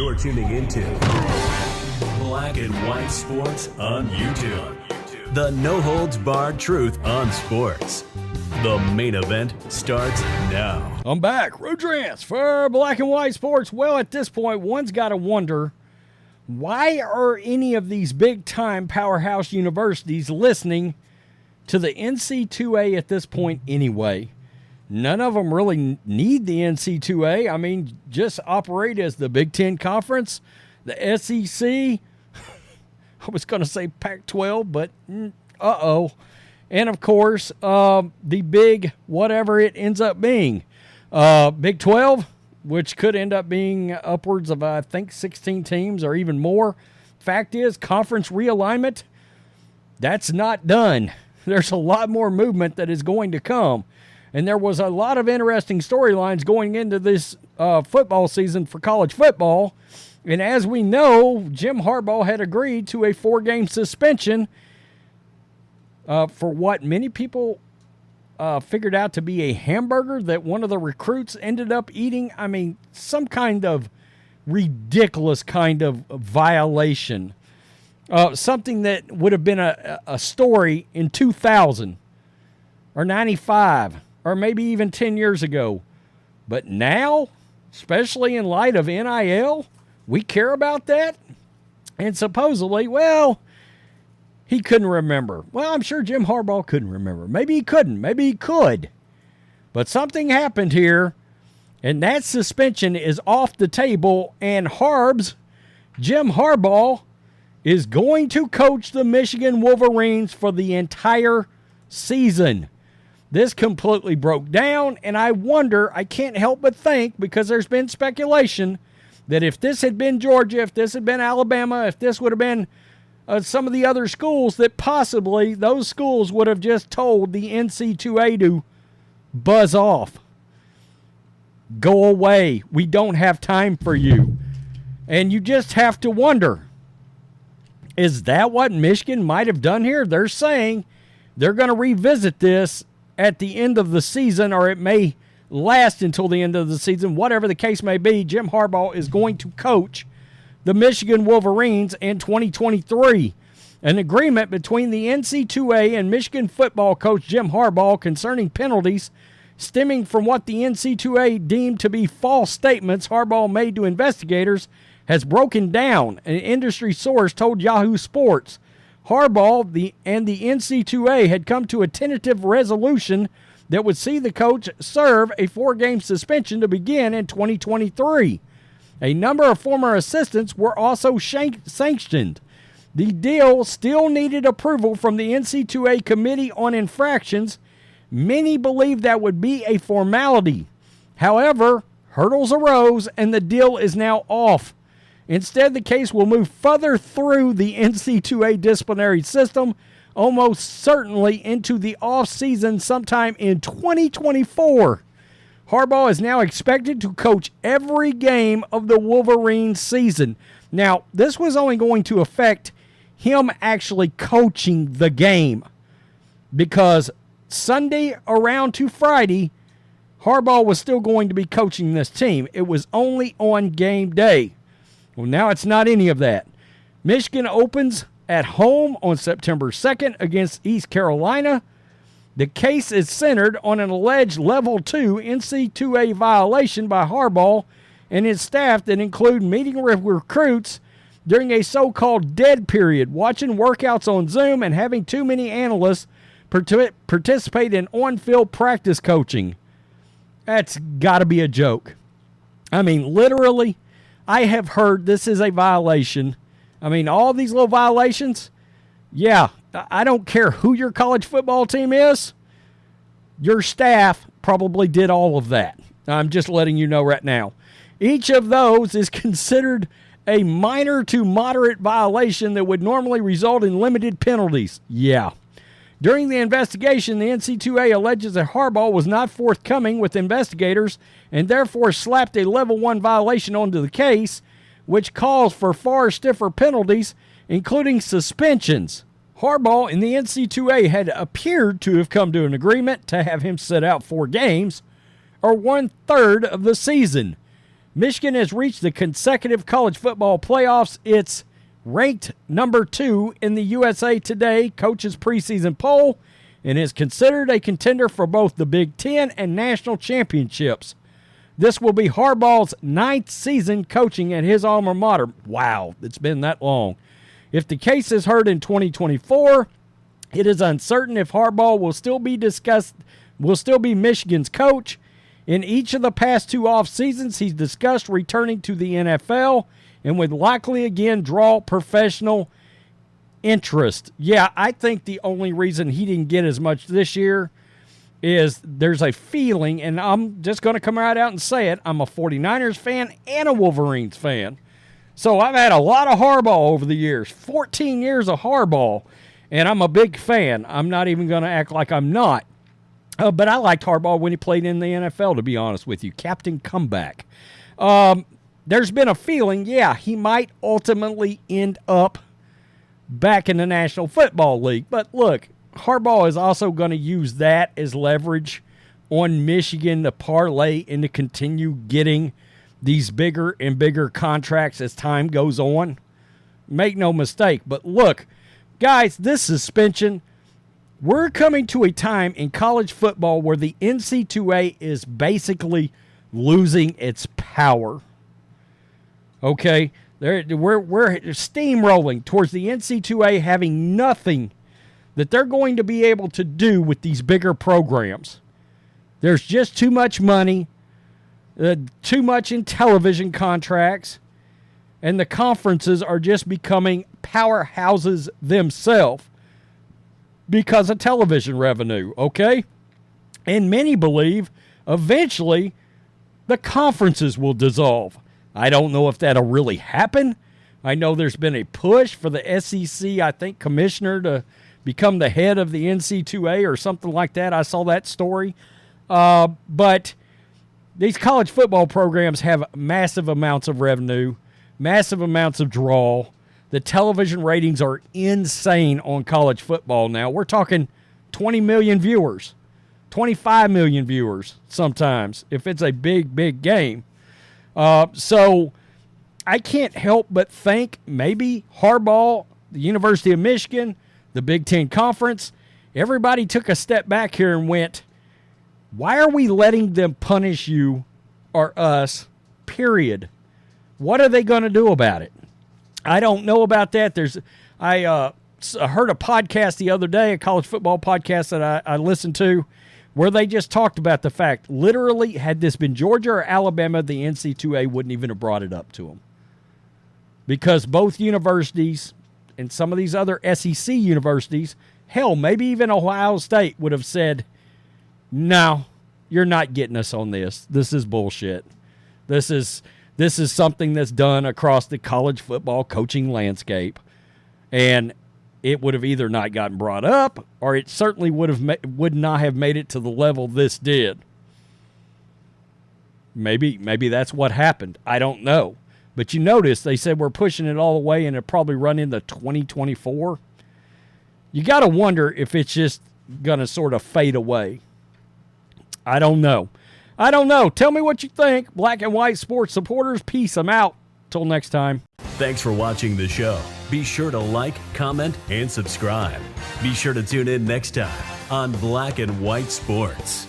You're tuning into Black and White Sports on YouTube. The no-holds-barred truth on sports. The main event starts now. I'm back. Rodrance for Black and White Sports. Well, at this point, one's got to wonder, why are any of these big-time powerhouse universities listening to the NC2A at this point anyway? None of them really need the NC2A. I mean, just operate as the Big Ten Conference, the SEC. I was going to say Pac-12, but uh-oh. And, of course, the big whatever it ends up being. Big 12, which could end up being upwards of, I think, 16 teams or even more. Fact is, conference realignment, that's not done. There's a lot more movement that is going to come. And there was a lot of interesting storylines going into this football season for college football. And as we know, Jim Harbaugh had agreed to a 4-game suspension for what many people figured out to be a hamburger that one of the recruits ended up eating. I mean, some kind of ridiculous kind of violation. Something that would have been a story in 2000 or 95 or maybe even 10 years ago. But now, especially in light of NIL, we care about that. And supposedly, well, he couldn't remember. Well, I'm sure Jim Harbaugh couldn't remember. Maybe he couldn't. Maybe he could. But something happened here, and that suspension is off the table, and Jim Harbaugh, is going to coach the Michigan Wolverines for the entire season. This completely broke down, and I wonder, I can't help but think, because there's been speculation, that if this had been Georgia, if this had been Alabama, if this would have been some of the other schools, that possibly those schools would have just told the NC2A to buzz off. Go away. We don't have time for you. And you just have to wonder, is that what Michigan might have done here? They're saying they're going to revisit this at the end of the season, or it may last until the end of the season. Whatever the case may be, Jim Harbaugh is going to coach the Michigan Wolverines in 2023. An agreement between the NC2A and Michigan football coach Jim Harbaugh concerning penalties stemming from what the NC2A deemed to be false statements Harbaugh made to investigators has broken down, an industry source told Yahoo Sports. Harbaugh and the NC2A had come to a tentative resolution that would see the coach serve a 4-game suspension to begin in 2023. A number of former assistants were also sanctioned. The deal still needed approval from the NC2A Committee on Infractions. Many believed that would be a formality. However, hurdles arose and the deal is now off. Instead, the case will move further through the NC2A disciplinary system, almost certainly into the off-season sometime in 2024. Harbaugh is now expected to coach every game of the Wolverines season. Now, this was only going to affect him actually coaching the game, because Sunday around to Friday, Harbaugh was still going to be coaching this team. It was only on game day. Well, now it's not any of that. Michigan opens at home on September 2nd against East Carolina. The case is centered on an alleged Level 2 NC2A violation by Harbaugh and his staff that include meeting with recruits during a so-called dead period, watching workouts on Zoom, and having too many analysts participate in on-field practice coaching. That's got to be a joke. I mean, literally, I have heard this is a violation. I mean, all these little violations, yeah, I don't care who your college football team is. Your staff probably did all of that. I'm just letting you know right now. Each of those is considered a minor to moderate violation that would normally result in limited penalties. Yeah. During the investigation, the NC2A alleges that Harbaugh was not forthcoming with investigators and therefore slapped a Level 1 violation onto the case, which calls for far stiffer penalties, including suspensions. Harbaugh and the NC2A had appeared to have come to an agreement to have him sit out 4 games, or 1/3 of the season. Michigan has reached the consecutive college football playoffs. It's ranked number 2 in the USA Today Coaches Preseason Poll and is considered a contender for both the Big Ten and national championships. This will be Harbaugh's 9th season coaching at his alma mater. Wow, it's been that long. If the case is heard in 2024, it is uncertain if Harbaugh will still be Michigan's coach. In each of the past 2 off seasons, he's discussed returning to the NFL and would likely again draw professional interest. Yeah, I think the only reason he didn't get as much this year is there's a feeling, and I'm just going to come right out and say it, I'm a 49ers fan and a Wolverines fan. So I've had a lot of Harbaugh over the years, 14 years of Harbaugh, and I'm a big fan. I'm not even going to act like I'm not. But I liked Harbaugh when he played in the NFL, to be honest with you. Captain Comeback. There's been a feeling, yeah, he might ultimately end up back in the National Football League. But look, Harbaugh is also going to use that as leverage on Michigan to parlay and to continue getting these bigger and bigger contracts as time goes on. Make no mistake. But look, guys, this suspension, we're coming to a time in college football where the NCAA is basically losing its power. Okay? We're steamrolling towards the NCAA having nothing that they're going to be able to do with these bigger programs. There's just too much money, too much in television contracts, and the conferences are just becoming powerhouses themselves because of television revenue, okay? And many believe eventually the conferences will dissolve. I don't know if that'll really happen. I know there's been a push for the SEC, I think, commissioner to become the head of the NCAA or something like that. I saw that story. But these college football programs have massive amounts of revenue, massive amounts of draw. The television ratings are insane on college football now. We're talking 20 million viewers, 25 million viewers sometimes if it's a big, big game. So I can't help but think maybe Harbaugh, the University of Michigan, the Big Ten Conference, everybody took a step back here and went, why are we letting them punish you or us, period? What are they going to do about it? I don't know about that. I heard a podcast the other day, a college football podcast that I listened to, where they just talked about the fact, literally, had this been Georgia or Alabama, the NCAA wouldn't even have brought it up to them. Because both universities and some of these other SEC universities, hell, maybe even Ohio State would have said, no, you're not getting us on this. This is bullshit. This is something that's done across the college football coaching landscape. And it would have either not gotten brought up, or it certainly would not have made it to the level this did. Maybe that's what happened. I don't know. But you notice they said we're pushing it all the way and it'll probably run into 2024. You got to wonder if it's just going to sort of fade away. I don't know. Tell me what you think. Black and white sports supporters, peace. I'm out. Till next time. Thanks for watching the show. Be sure to like, comment, and subscribe. Be sure to tune in next time on Black and White Sports.